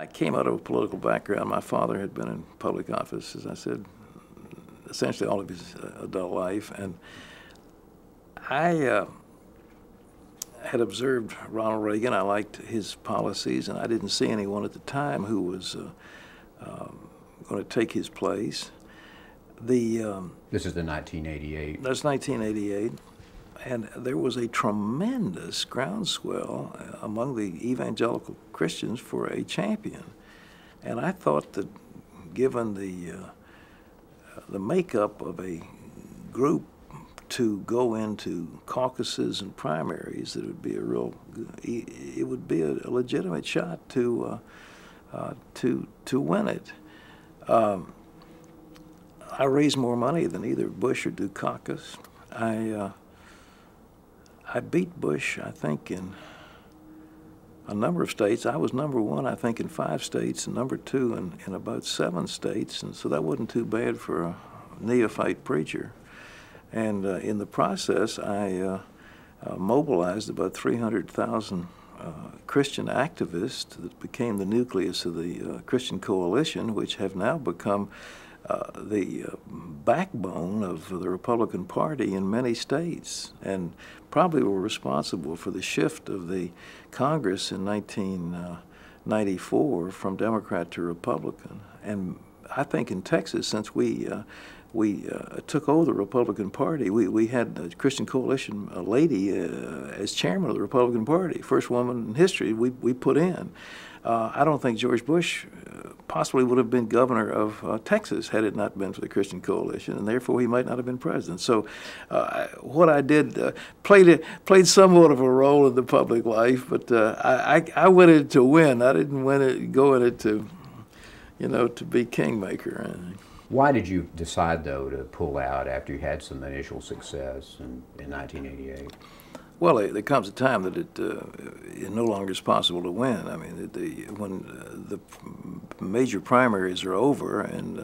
I came out of a political background. My father had been in public office, as I said, essentially all of his adult life. And I had observed Ronald Reagan. I liked his policies, and I didn't see anyone at the time who was going to take his place. This is the 1988. That's 1988. And there was a tremendous groundswell among the evangelical Christians for a champion. And I thought that given the makeup of a group to go into caucuses and primaries, that it would be a legitimate shot to win it. I raised more money than either Bush or Dukakis. I beat Bush, I think, in a number of states. I was number one, I think, in 5 states, and number 2 in about 7 states, and so that wasn't too bad for a neophyte preacher. And in the process, I mobilized about 300,000 Christian activists that became the nucleus of the Christian Coalition, which have now become the backbone of the Republican Party in many states, and probably were responsible for the shift of the Congress in 1994 from Democrat to Republican. And I think in Texas, since we took over the Republican Party, we had the Christian Coalition lady as chairman of the Republican Party, first woman in history we put in. I don't think George Bush possibly would have been governor of Texas had it not been for the Christian Coalition, and therefore he might not have been president. So what I did played somewhat of a role in the public life, but I went in it to win. I didn't go in it to, to be kingmaker. Why did you decide, though, to pull out after you had some initial success in 1988? Well, there comes a time that it no longer is possible to win. I mean, when the major primaries are over and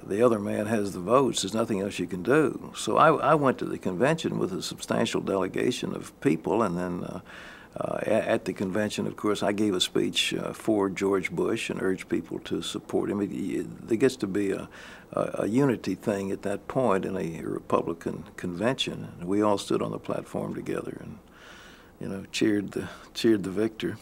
the other man has the votes, there's nothing else you can do. So I went to the convention with a substantial delegation of people, and then at the convention, of course, I gave a speech for George Bush and urged people to support him. There gets to be a unity thing at that point in a Republican convention. And we all stood on the platform together and, cheered the victor.